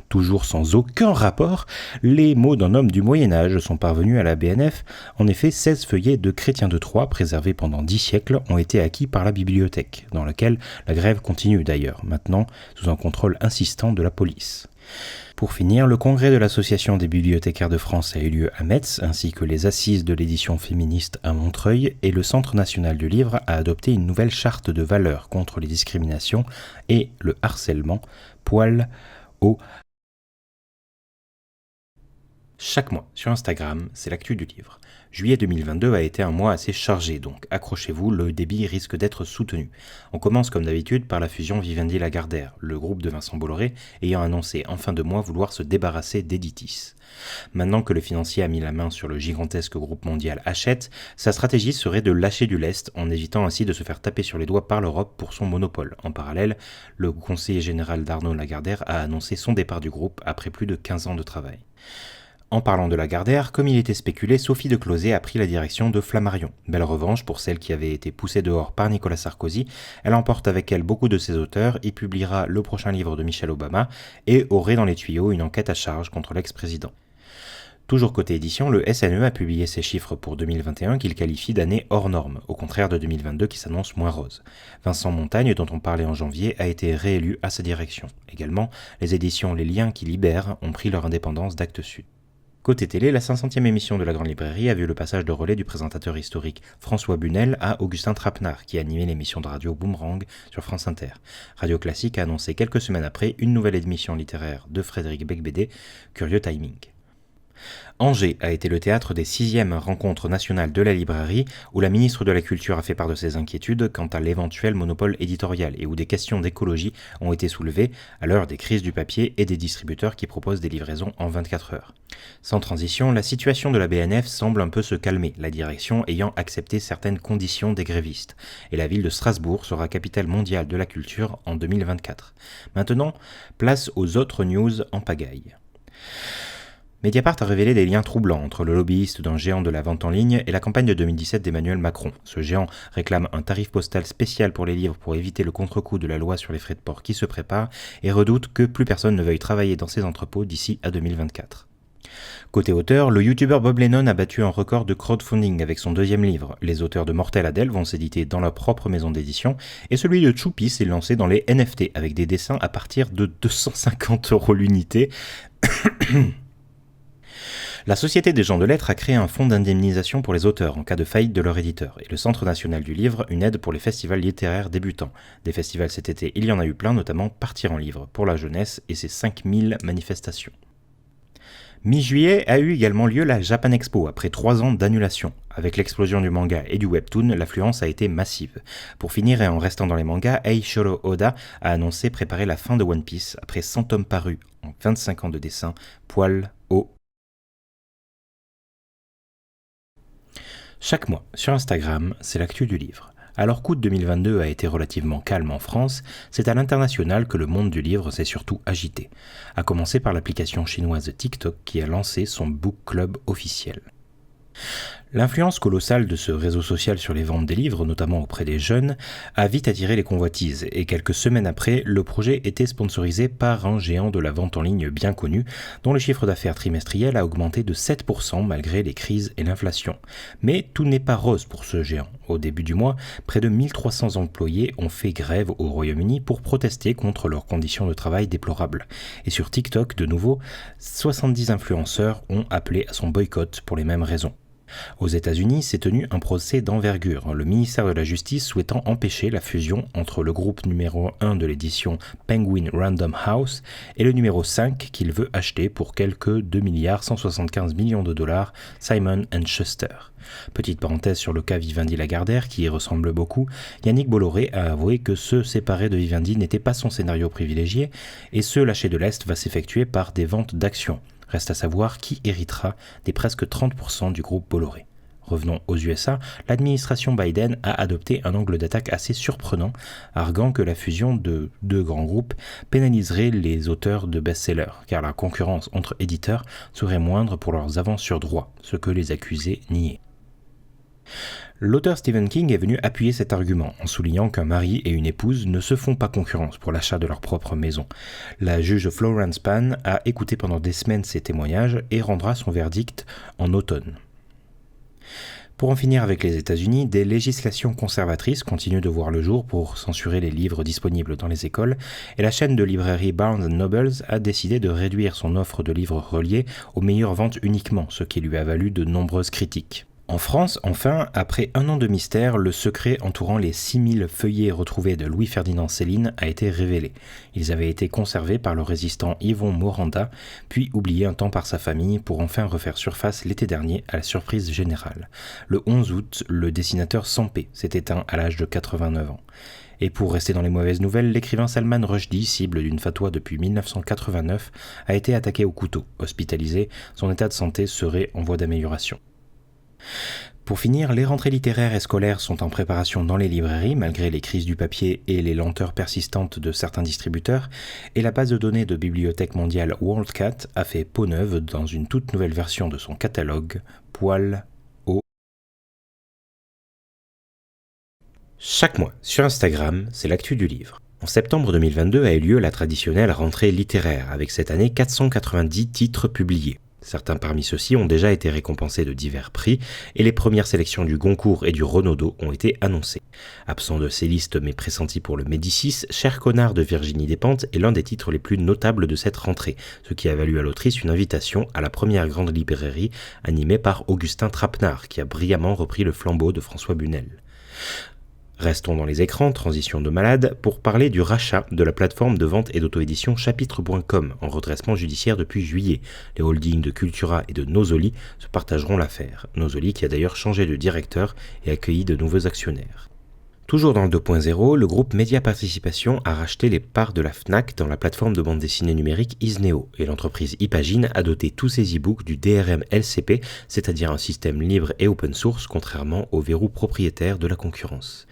Toujours sans aucun rapport, les mots d'un homme du Moyen-Âge sont parvenus à la BNF. En effet, 16 feuillets de Chrétien de Troyes, préservés pendant 10 siècles, ont été acquis par la bibliothèque, dans laquelle la grève continue d'ailleurs, maintenant sous un contrôle insistant de la police. Pour finir, le congrès de l'Association des bibliothécaires de France a eu lieu à Metz, ainsi que les assises de l'édition féministe à Montreuil, et le Centre national du livre a adopté une nouvelle charte de valeurs contre les discriminations et le harcèlement, poil au... Chaque mois, sur Instagram, c'est l'actu du livre. Juillet 2022 a été un mois assez chargé, donc accrochez-vous, le débit risque d'être soutenu. On commence comme d'habitude par la fusion Vivendi-Lagardère, le groupe de Vincent Bolloré ayant annoncé en fin de mois vouloir se débarrasser d'Editis. Maintenant que le financier a mis la main sur le gigantesque groupe mondial Hachette, sa stratégie serait de lâcher du lest en évitant ainsi de se faire taper sur les doigts par l'Europe pour son monopole. En parallèle, le conseiller général d'Arnaud Lagardère a annoncé son départ du groupe après plus de 15 ans de travail. En parlant de Lagardère, comme il était spéculé, Sophie de Closet a pris la direction de Flammarion. Belle revanche pour celle qui avait été poussée dehors par Nicolas Sarkozy. Elle emporte avec elle beaucoup de ses auteurs, y publiera le prochain livre de Michelle Obama et aurait dans les tuyaux une enquête à charge contre l'ex-président. Toujours côté édition, le SNE a publié ses chiffres pour 2021 qu'il qualifie d'année hors norme, au contraire de 2022 qui s'annonce moins rose. Vincent Montagne, dont on parlait en janvier, a été réélu à sa direction. Également, les éditions Les Liens qui libèrent ont pris leur indépendance d'Actes Sud. Côté télé, la 500e émission de La Grande Librairie a vu le passage de relais du présentateur historique François Bunel à Augustin Trapenard, qui animait l'émission de radio Boomerang sur France Inter. Radio Classique a annoncé quelques semaines après une nouvelle émission littéraire de Frédéric Becbédé, curieux timing. Angers a été le théâtre des 6e rencontres nationales de la librairie, où la ministre de la Culture a fait part de ses inquiétudes quant à l'éventuel monopole éditorial et où des questions d'écologie ont été soulevées à l'heure des crises du papier et des distributeurs qui proposent des livraisons en 24 heures. Sans transition, la situation de la BNF semble un peu se calmer, la direction ayant accepté certaines conditions des grévistes, et la ville de Strasbourg sera capitale mondiale de la culture en 2024. Maintenant, place aux autres news en pagaille. Mediapart a révélé des liens troublants entre le lobbyiste d'un géant de la vente en ligne et la campagne de 2017 d'Emmanuel Macron. Ce géant réclame un tarif postal spécial pour les livres pour éviter le contre-coup de la loi sur les frais de port qui se prépare et redoute que plus personne ne veuille travailler dans ses entrepôts d'ici à 2024. Côté auteur, le youtubeur Bob Lennon a battu un record de crowdfunding avec son 2e livre. Les auteurs de Mortel Adèle vont s'éditer dans leur propre maison d'édition et celui de Choupi s'est lancé dans les NFT avec des dessins à partir de 250 € l'unité. La Société des gens de lettres a créé un fonds d'indemnisation pour les auteurs en cas de faillite de leur éditeur, et le Centre national du livre une aide pour les festivals littéraires débutants. Des festivals cet été, il y en a eu plein, notamment Partir en livre pour la jeunesse et ses 5000 manifestations. Mi-juillet a eu également lieu la Japan Expo, après 3 ans d'annulation. Avec l'explosion du manga et du webtoon, l'affluence a été massive. Pour finir et en restant dans les mangas, Eiichiro Oda a annoncé préparer la fin de One Piece après 100 tomes parus en 25 ans de dessin, poil haut. Chaque mois, sur Instagram, c'est l'actu du livre. Alors qu'août 2022 a été relativement calme en France, c'est à l'international que le monde du livre s'est surtout agité. À commencer par l'application chinoise TikTok qui a lancé son book club officiel. L'influence colossale de ce réseau social sur les ventes des livres, notamment auprès des jeunes, a vite attiré les convoitises et quelques semaines après, le projet était sponsorisé par un géant de la vente en ligne bien connu, dont le chiffre d'affaires trimestriel a augmenté de 7% malgré les crises et l'inflation. Mais tout n'est pas rose pour ce géant. Au début du mois, près de 1300 employés ont fait grève au Royaume-Uni pour protester contre leurs conditions de travail déplorables. Et sur TikTok, de nouveau, 70 influenceurs ont appelé à son boycott pour les mêmes raisons. Aux États-Unis s'est tenu un procès d'envergure, le ministère de la Justice souhaitant empêcher la fusion entre le groupe numéro 1 de l'édition Penguin Random House et le numéro 5 qu'il veut acheter pour quelques 2,175 milliards de dollars, Simon & Schuster. Petite parenthèse sur le cas Vivendi Lagardère qui y ressemble beaucoup, Yannick Bolloré a avoué que se séparer de Vivendi n'était pas son scénario privilégié et ce lâcher de l'Est va s'effectuer par des ventes d'actions. Reste à savoir qui héritera des presque 30% du groupe Bolloré. Revenons aux USA, l'administration Biden a adopté un angle d'attaque assez surprenant, arguant que la fusion de deux grands groupes pénaliserait les auteurs de best-sellers, car la concurrence entre éditeurs serait moindre pour leurs avances sur droit, ce que les accusés niaient. L'auteur Stephen King est venu appuyer cet argument en soulignant qu'un mari et une épouse ne se font pas concurrence pour l'achat de leur propre maison. La juge Florence Pan a écouté pendant des semaines ces témoignages et rendra son verdict en automne. Pour en finir avec les États-Unis, des législations conservatrices continuent de voir le jour pour censurer les livres disponibles dans les écoles, et la chaîne de librairie Barnes & Noble a décidé de réduire son offre de livres reliés aux meilleures ventes uniquement, ce qui lui a valu de nombreuses critiques. En France, enfin, après un an de mystère, le secret entourant les 6000 feuillets retrouvés de Louis-Ferdinand Céline a été révélé. Ils avaient été conservés par le résistant Yvon Moranda, puis oubliés un temps par sa famille pour enfin refaire surface l'été dernier à la surprise générale. Le 11 août, le dessinateur Sampé s'est éteint à l'âge de 89 ans. Et pour rester dans les mauvaises nouvelles, l'écrivain Salman Rushdie, cible d'une fatwa depuis 1989, a été attaqué au couteau. Hospitalisé, son état de santé serait en voie d'amélioration. Pour finir, les rentrées littéraires et scolaires sont en préparation dans les librairies, malgré les crises du papier et les lenteurs persistantes de certains distributeurs, et la base de données de Bibliothèque mondiale WorldCat a fait peau neuve dans une toute nouvelle version de son catalogue, Poil au. Chaque mois, sur Instagram, c'est l'actu du livre. En septembre 2022 a eu lieu la traditionnelle rentrée littéraire, avec cette année 490 titres publiés. Certains parmi ceux-ci ont déjà été récompensés de divers prix et les premières sélections du Goncourt et du Renaudot ont été annoncées. Absent de ces listes mais pressenti pour le Médicis, Cher connard de Virginie Despentes est l'un des titres les plus notables de cette rentrée, ce qui a valu à l'autrice une invitation à la première grande librairie animée par Augustin Trapenard qui a brillamment repris le flambeau de François Bunel. Restons dans les écrans, transition de malade, pour parler du rachat de la plateforme de vente et d'auto-édition Chapitre.com, en redressement judiciaire depuis juillet. Les holdings de Cultura et de Nosoli se partageront l'affaire. Nosoli qui a d'ailleurs changé de directeur et accueilli de nouveaux actionnaires. Toujours dans le 2.0, le groupe Média Participation a racheté les parts de la Fnac dans la plateforme de bande dessinée numérique Isneo et l'entreprise Ipagine a doté tous ses e-books du DRM LCP, c'est-à-dire un système libre et open source contrairement au verrou propriétaire de la concurrence.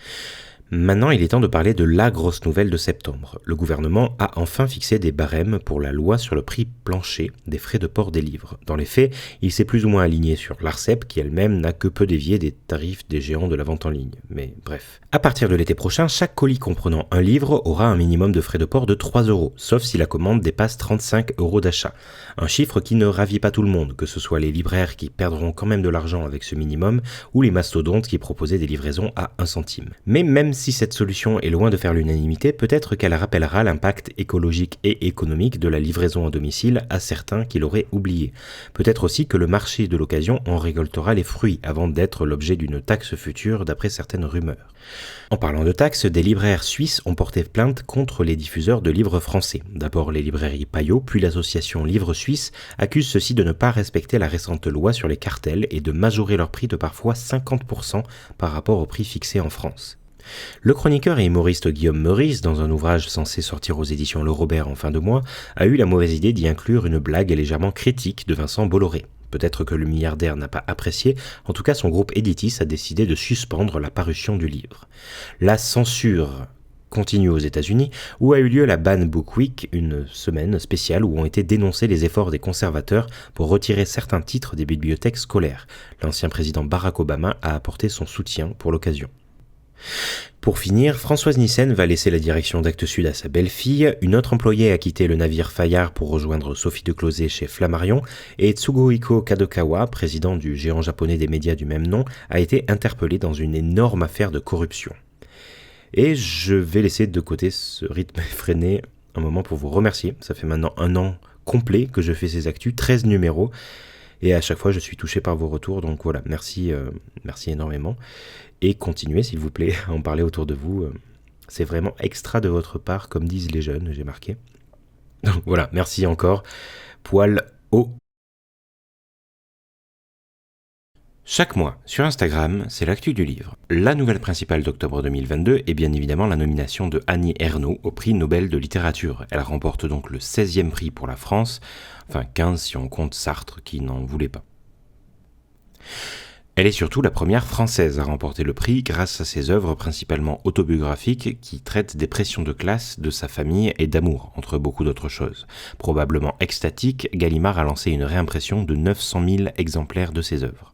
Maintenant, il est temps de parler de la grosse nouvelle de septembre. Le gouvernement a enfin fixé des barèmes pour la loi sur le prix plancher des frais de port des livres. Dans les faits, il s'est plus ou moins aligné sur l'ARCEP qui elle-même n'a que peu dévié des tarifs des géants de la vente en ligne. Mais bref. À partir de l'été prochain, chaque colis comprenant un livre aura un minimum de frais de port de 3 €, sauf si la commande dépasse 35 € d'achat. Un chiffre qui ne ravit pas tout le monde, que ce soit les libraires qui perdront quand même de l'argent avec ce minimum ou les mastodontes qui proposaient des livraisons à 1 centime. Mais même si cette solution est loin de faire l'unanimité, peut-être qu'elle rappellera l'impact écologique et économique de la livraison à domicile à certains qui l'auraient oublié. Peut-être aussi que le marché de l'occasion en récoltera les fruits avant d'être l'objet d'une taxe future d'après certaines rumeurs. En parlant de taxes, des libraires suisses ont porté plainte contre les diffuseurs de livres français. D'abord les librairies Payot, puis l'association Livre Suisse accusent ceux-ci de ne pas respecter la récente loi sur les cartels et de majorer leur prix de parfois 50% par rapport au prix fixé en France. Le chroniqueur et humoriste Guillaume Meurice, dans un ouvrage censé sortir aux éditions Le Robert en fin de mois, a eu la mauvaise idée d'y inclure une blague légèrement critique de Vincent Bolloré. Peut-être que le milliardaire n'a pas apprécié, en tout cas son groupe Editis a décidé de suspendre la parution du livre. La censure continue aux États-Unis, où a eu lieu la Ban Book Week, une semaine spéciale où ont été dénoncés les efforts des conservateurs pour retirer certains titres des bibliothèques scolaires. L'ancien président Barack Obama a apporté son soutien pour l'occasion. Pour finir, Françoise Nyssen va laisser la direction d'Actes Sud à sa belle-fille, une autre employée a quitté le navire Fayard pour rejoindre Sophie de Closet chez Flammarion, et Tsuruhiko Kadokawa, président du géant japonais des médias du même nom, a été interpellé dans une énorme affaire de corruption. Et je vais laisser de côté ce rythme effréné un moment pour vous remercier. Ça fait maintenant 1 an complet que je fais ces actus, 13 numéros. Et à chaque fois, je suis touché par vos retours. Donc voilà, merci énormément. Et continuez, s'il vous plaît, à en parler autour de vous. C'est vraiment extra de votre part, comme disent les jeunes, j'ai marqué. Donc voilà, merci encore. Poil haut. Chaque mois, sur Instagram, c'est l'actu du livre. La nouvelle principale d'octobre 2022 est bien évidemment la nomination de Annie Ernaux au prix Nobel de littérature. Elle remporte donc le 16e prix pour la France, enfin 15 si on compte Sartre qui n'en voulait pas. Elle est surtout la première française à remporter le prix grâce à ses œuvres principalement autobiographiques qui traitent des pressions de classe, de sa famille et d'amour, entre beaucoup d'autres choses. Probablement extatique, Gallimard a lancé une réimpression de 900 000 exemplaires de ses œuvres.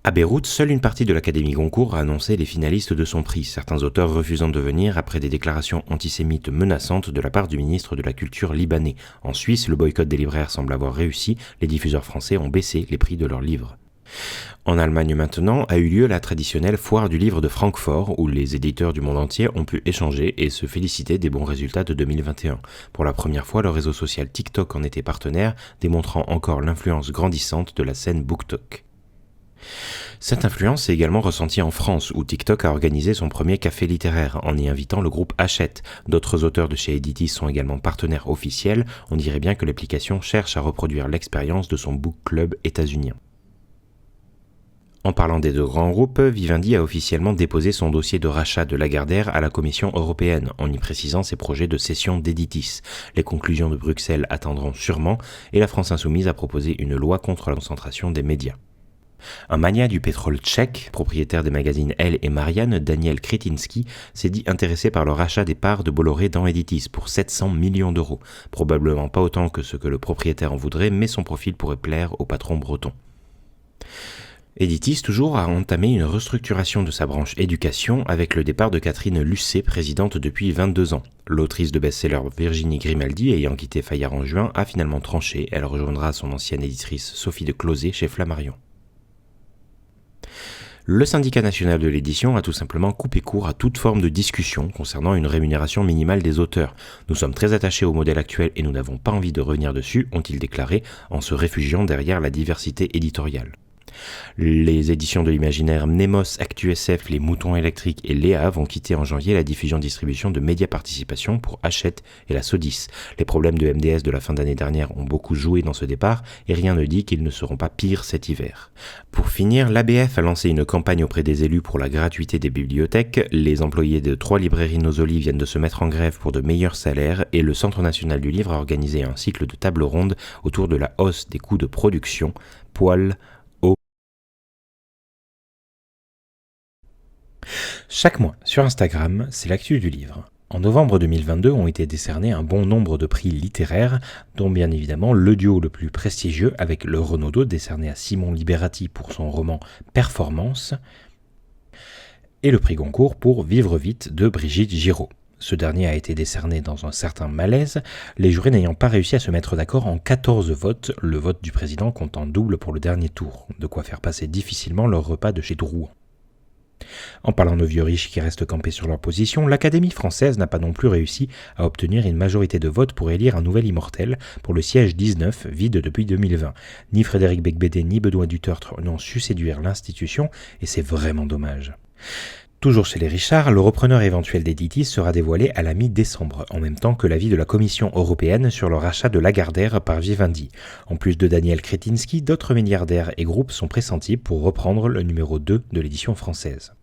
À Beyrouth, seule une partie de l'Académie Goncourt a annoncé les finalistes de son prix, certains auteurs refusant de venir après des déclarations antisémites menaçantes de la part du ministre de la Culture libanais. En Suisse, le boycott des libraires semble avoir réussi, les diffuseurs français ont baissé les prix de leurs livres. En Allemagne maintenant a eu lieu la traditionnelle foire du livre de Francfort où les éditeurs du monde entier ont pu échanger et se féliciter des bons résultats de 2021. Pour la première fois, le réseau social TikTok en était partenaire, démontrant encore l'influence grandissante de la scène BookTok. Cette influence est également ressentie en France, où TikTok a organisé son premier café littéraire, en y invitant le groupe Hachette. D'autres auteurs de chez Editis sont également partenaires officiels, on dirait bien que l'application cherche à reproduire l'expérience de son book club états-unien. En parlant des deux grands groupes, Vivendi a officiellement déposé son dossier de rachat de Lagardère à la Commission européenne, en y précisant ses projets de cession d'Editis. Les conclusions de Bruxelles attendront sûrement, et la France Insoumise a proposé une loi contre la concentration des médias. Un magnat du pétrole tchèque, propriétaire des magazines Elle et Marianne, Daniel Kretinsky, s'est dit intéressé par le rachat des parts de Bolloré dans Editis pour 700 millions d'euros. Probablement pas autant que ce que le propriétaire en voudrait, mais son profil pourrait plaire au patron breton. Editis, toujours, a entamé une restructuration de sa branche éducation avec le départ de Catherine Lucet, présidente depuis 22 ans. L'autrice de best-seller Virginie Grimaldi, ayant quitté Fayard en juin, a finalement tranché. Elle rejoindra son ancienne éditrice Sophie de Closet chez Flammarion. Le syndicat national de l'édition a tout simplement coupé court à toute forme de discussion concernant une rémunération minimale des auteurs. Nous sommes très attachés au modèle actuel et nous n'avons pas envie de revenir dessus, ont-ils déclaré, en se réfugiant derrière la diversité éditoriale. Les éditions de l'imaginaire Mnemos, ActuSF, Les Moutons électriques et Léa vont quitter en janvier la diffusion-distribution de Média Participation pour Hachette et la Sodis. Les problèmes de MDS de la fin d'année dernière ont beaucoup joué dans ce départ et rien ne dit qu'ils ne seront pas pires cet hiver. Pour finir, l'ABF a lancé une campagne auprès des élus pour la gratuité des bibliothèques. Les employés de 3 librairies Nosoli viennent de se mettre en grève pour de meilleurs salaires et le Centre national du livre a organisé un cycle de tables rondes autour de la hausse des coûts de production. Poil haut. Chaque mois, sur Instagram, c'est l'actu du livre. En novembre 2022 ont été décernés un bon nombre de prix littéraires, dont bien évidemment le duo le plus prestigieux avec le Renaudot décerné à Simon Liberati pour son roman Performance, et le prix Goncourt pour Vivre vite de Brigitte Giraud. Ce dernier a été décerné dans un certain malaise, les jurés n'ayant pas réussi à se mettre d'accord en 14 votes, le vote du président comptant double pour le dernier tour, de quoi faire passer difficilement leur repas de chez Drouan. En parlant de vieux riches qui restent campés sur leur position, l'Académie française n'a pas non plus réussi à obtenir une majorité de votes pour élire un nouvel immortel pour le siège 19, vide depuis 2020. Ni Frédéric Becbédé ni Benoît Dutertre n'ont su séduire l'institution et c'est vraiment dommage. Toujours chez les Richard, le repreneur éventuel d'Editis sera dévoilé à la mi-décembre, en même temps que l'avis de la Commission européenne sur le rachat de Lagardère par Vivendi. En plus de Daniel Kretinsky, d'autres milliardaires et groupes sont pressentis pour reprendre le numéro 2 de l'édition française.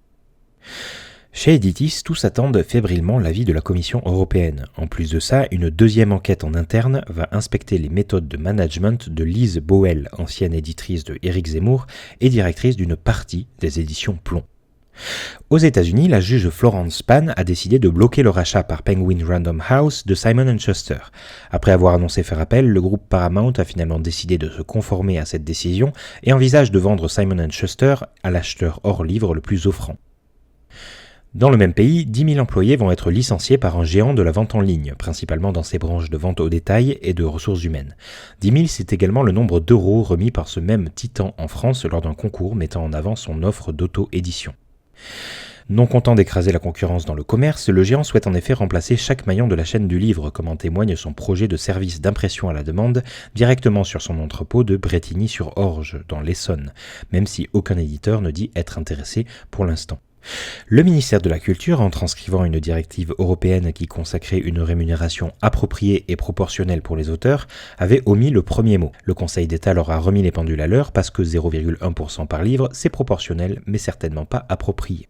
Chez Editis, tous attendent fébrilement l'avis de la Commission européenne. En plus de ça, une deuxième enquête en interne va inspecter les méthodes de management de Lise Boel, ancienne éditrice de Éric Zemmour et directrice d'une partie des éditions Plomb. Aux États-Unis, la juge Florence Spann a décidé de bloquer le rachat par Penguin Random House de Simon & Schuster. Après avoir annoncé faire appel, le groupe Paramount a finalement décidé de se conformer à cette décision et envisage de vendre Simon & Schuster à l'acheteur hors livre le plus offrant. Dans le même pays, 10 000 employés vont être licenciés par un géant de la vente en ligne, principalement dans ses branches de vente au détail et de ressources humaines. 10 000, c'est également le nombre d'euros remis par ce même titan en France lors d'un concours mettant en avant son offre d'auto-édition. Non content d'écraser la concurrence dans le commerce, le géant souhaite en effet remplacer chaque maillon de la chaîne du livre, comme en témoigne son projet de service d'impression à la demande directement sur son entrepôt de Brétigny-sur-Orge, dans l'Essonne, même si aucun éditeur ne dit être intéressé pour l'instant. Le ministère de la Culture, en transcrivant une directive européenne qui consacrait une rémunération appropriée et proportionnelle pour les auteurs, avait omis le premier mot. Le Conseil d'État leur a remis les pendules à l'heure parce que 0,1% par livre, c'est proportionnel, mais certainement pas approprié.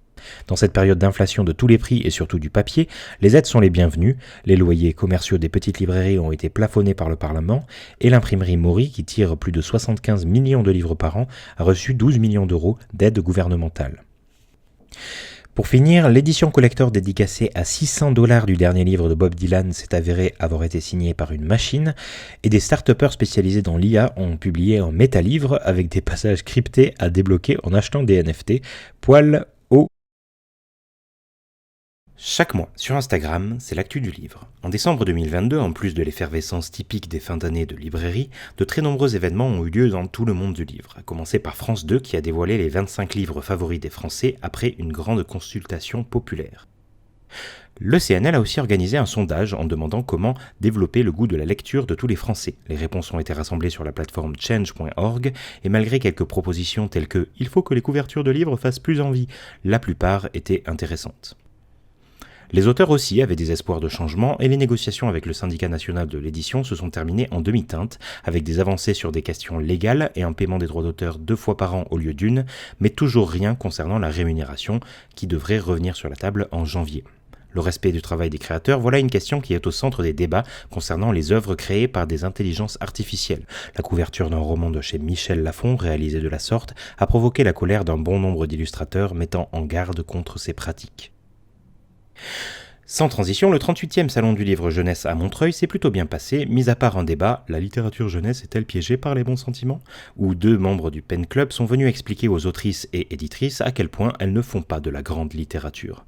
Dans cette période d'inflation de tous les prix et surtout du papier, les aides sont les bienvenues, les loyers commerciaux des petites librairies ont été plafonnés par le Parlement, et l'imprimerie Maury, qui tire plus de 75 millions de livres par an, a reçu 12 millions d'euros d'aide gouvernementale. Pour finir, l'édition collector dédicacée à $600 du dernier livre de Bob Dylan s'est avérée avoir été signée par une machine, et des start-upers spécialisés dans l'IA ont publié un métalivre avec des passages cryptés à débloquer en achetant des NFT, poil haut. Chaque mois, sur Instagram, c'est l'actu du livre. En décembre 2022, en plus de l'effervescence typique des fins d'année de librairie, de très nombreux événements ont eu lieu dans tout le monde du livre, à commencer par France 2 qui a dévoilé les 25 livres favoris des Français après une grande consultation populaire. Le CNL a aussi organisé un sondage en demandant comment développer le goût de la lecture de tous les Français. Les réponses ont été rassemblées sur la plateforme change.org et malgré quelques propositions telles que « il faut que les couvertures de livres fassent plus envie », la plupart étaient intéressantes. Les auteurs aussi avaient des espoirs de changement et les négociations avec le syndicat national de l'édition se sont terminées en demi-teinte, avec des avancées sur des questions légales et un paiement des droits d'auteur 2 fois par an au lieu d'une, mais toujours rien concernant la rémunération qui devrait revenir sur la table en janvier. Le respect du travail des créateurs, voilà une question qui est au centre des débats concernant les œuvres créées par des intelligences artificielles. La couverture d'un roman de chez Michel Lafon, réalisé de la sorte, a provoqué la colère d'un bon nombre d'illustrateurs mettant en garde contre ces pratiques. Sans transition, le 38e Salon du livre jeunesse à Montreuil s'est plutôt bien passé, mis à part un débat « La littérature jeunesse est-elle piégée par les bons sentiments ?», où 2 membres du Pen Club sont venus expliquer aux autrices et éditrices à quel point elles ne font pas de la grande littérature.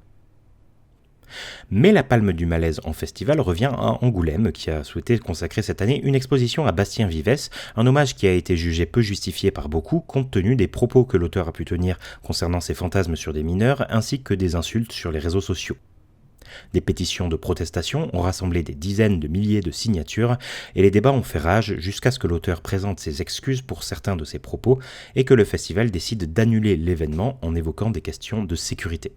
Mais la palme du malaise en festival revient à Angoulême, qui a souhaité consacrer cette année une exposition à Bastien Vivès, un hommage qui a été jugé peu justifié par beaucoup, compte tenu des propos que l'auteur a pu tenir concernant ses fantasmes sur des mineurs, ainsi que des insultes sur les réseaux sociaux. Des pétitions de protestation ont rassemblé des dizaines de milliers de signatures et les débats ont fait rage jusqu'à ce que l'auteur présente ses excuses pour certains de ses propos et que le festival décide d'annuler l'événement en évoquant des questions de sécurité.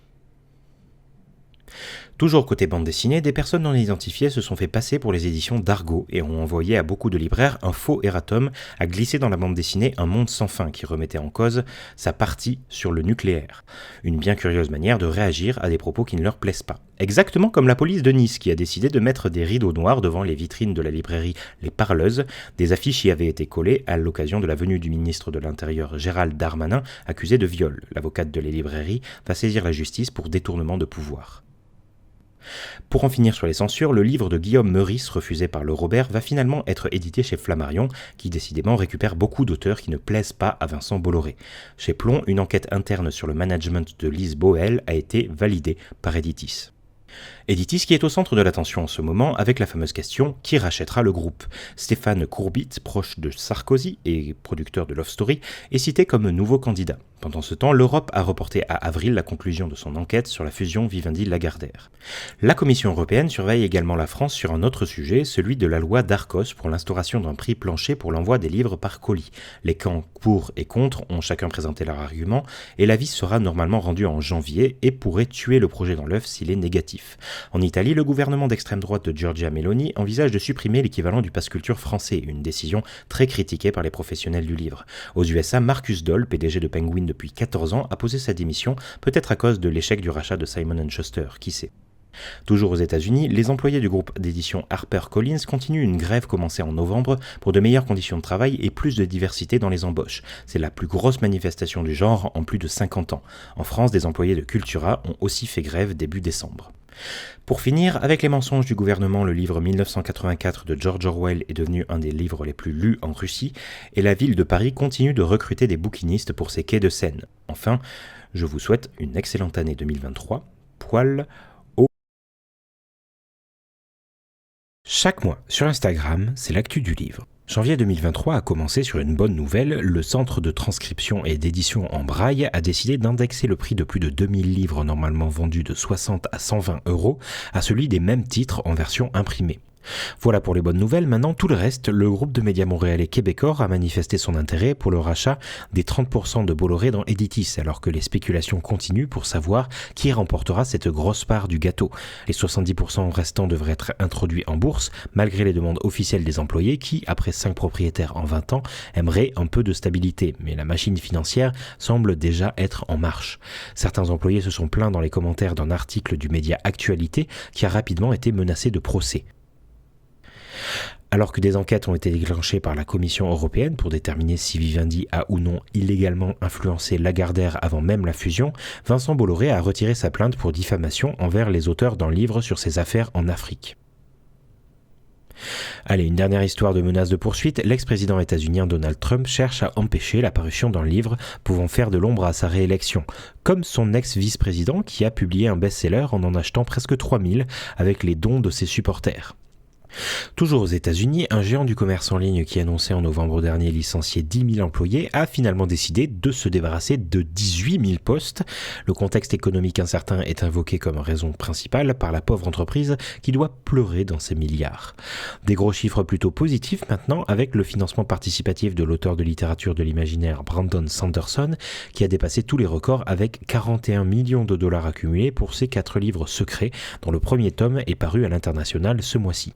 Toujours côté bande dessinée, des personnes non identifiées se sont fait passer pour les éditions d'Argo et ont envoyé à beaucoup de libraires un faux erratum à glisser dans la bande dessinée Un monde sans fin qui remettait en cause sa partie sur le nucléaire. Une bien curieuse manière de réagir à des propos qui ne leur plaisent pas. Exactement comme la police de Nice qui a décidé de mettre des rideaux noirs devant les vitrines de la librairie Les Parleuses. Des affiches y avaient été collées à l'occasion de la venue du ministre de l'Intérieur Gérald Darmanin accusé de viol. L'avocate de la librairie va saisir la justice pour détournement de pouvoir. Pour en finir sur les censures, le livre de Guillaume Meurice, refusé par le Robert, va finalement être édité chez Flammarion, qui décidément récupère beaucoup d'auteurs qui ne plaisent pas à Vincent Bolloré. Chez Plon, une enquête interne sur le management de Lise Boel a été validée par Editis. Editis qui est au centre de l'attention en ce moment avec la fameuse question « Qui rachètera le groupe ?» Stéphane Courbit, proche de Sarkozy et producteur de Love Story, est cité comme nouveau candidat. Pendant ce temps, l'Europe a reporté à avril la conclusion de son enquête sur la fusion Vivendi-Lagardère. La Commission européenne surveille également la France sur un autre sujet, celui de la loi d'Arcos pour l'instauration d'un prix plancher pour l'envoi des livres par colis. Les camps pour et contre ont chacun présenté leur argument et l'avis sera normalement rendu en janvier et pourrait tuer le projet dans l'œuf s'il est négatif. En Italie, le gouvernement d'extrême droite de Giorgia Meloni envisage de supprimer l'équivalent du pass culture français, une décision très critiquée par les professionnels du livre. Aux USA, Marcus Dole, PDG de Penguin depuis 14 ans, a posé sa démission, peut-être à cause de l'échec du rachat de Simon & Schuster, qui sait. Toujours aux États-Unis, les employés du groupe d'édition HarperCollins continuent une grève commencée en novembre pour de meilleures conditions de travail et plus de diversité dans les embauches. C'est la plus grosse manifestation du genre en plus de 50 ans. En France, des employés de Cultura ont aussi fait grève début décembre. Pour finir, avec les mensonges du gouvernement, le livre 1984 de George Orwell est devenu un des livres les plus lus en Russie, et la ville de Paris continue de recruter des bouquinistes pour ses quais de Seine. Enfin, je vous souhaite une excellente année 2023. Poil haut. Chaque mois sur Instagram, c'est l'actu du livre. Janvier 2023 a commencé sur une bonne nouvelle. Le Centre de transcription et d'édition en braille a décidé d'indexer le prix de plus de 2000 livres normalement vendus de 60 à 120 € à celui des mêmes titres en version imprimée. Voilà pour les bonnes nouvelles. Maintenant, tout le reste, le groupe de médias montréalais Québecor a manifesté son intérêt pour le rachat des 30% de Bolloré dans Editis, alors que les spéculations continuent pour savoir qui remportera cette grosse part du gâteau. Les 70% restants devraient être introduits en bourse, malgré les demandes officielles des employés qui, après 5 propriétaires en 20 ans, aimeraient un peu de stabilité. Mais la machine financière semble déjà être en marche. Certains employés se sont plaints dans les commentaires d'un article du média Actualité qui a rapidement été menacé de procès. Alors que des enquêtes ont été déclenchées par la Commission européenne pour déterminer si Vivendi a ou non illégalement influencé Lagardère avant même la fusion, Vincent Bolloré a retiré sa plainte pour diffamation envers les auteurs d'un livre sur ses affaires en Afrique. Allez, une dernière histoire de menace de poursuite. L'ex-président états-unien Donald Trump cherche à empêcher la parution d'un livre pouvant faire de l'ombre à sa réélection, comme son ex-vice-président qui a publié un best-seller en achetant presque 3000 avec les dons de ses supporters. Toujours aux États-Unis, un géant du commerce en ligne qui annonçait en novembre dernier licencier 10 000 employés a finalement décidé de se débarrasser de 18 000 postes. Le contexte économique incertain est invoqué comme raison principale par la pauvre entreprise qui doit pleurer dans ses milliards. Des gros chiffres plutôt positifs maintenant avec le financement participatif de l'auteur de littérature de l'imaginaire Brandon Sanderson qui a dépassé tous les records avec 41 millions de dollars accumulés pour ses 4 livres secrets dont le premier tome est paru à l'international ce mois-ci.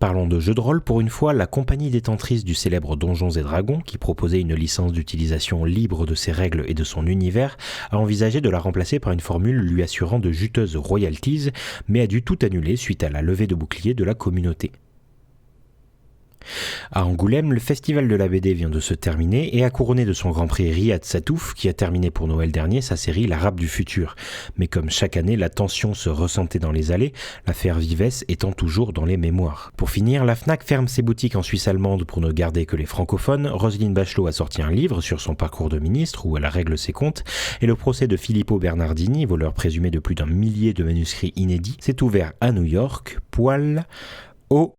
Parlons de jeux de rôle pour une fois, la compagnie détentrice du célèbre Donjons et Dragons, qui proposait une licence d'utilisation libre de ses règles et de son univers, a envisagé de la remplacer par une formule lui assurant de juteuses royalties, mais a dû tout annuler suite à la levée de boucliers de la communauté. À Angoulême, le festival de la BD vient de se terminer et a couronné de son grand prix Riyad Satouf qui a terminé pour Noël dernier sa série L'Arabe du futur. Mais comme chaque année, la tension se ressentait dans les allées, l'affaire Vives étant toujours dans les mémoires. Pour finir, la Fnac ferme ses boutiques en Suisse allemande pour ne garder que les francophones, Roselyne Bachelot a sorti un livre sur son parcours de ministre où elle règle ses comptes, et le procès de Filippo Bernardini, voleur présumé de plus d'1 millier de manuscrits inédits, s'est ouvert à New York, poil au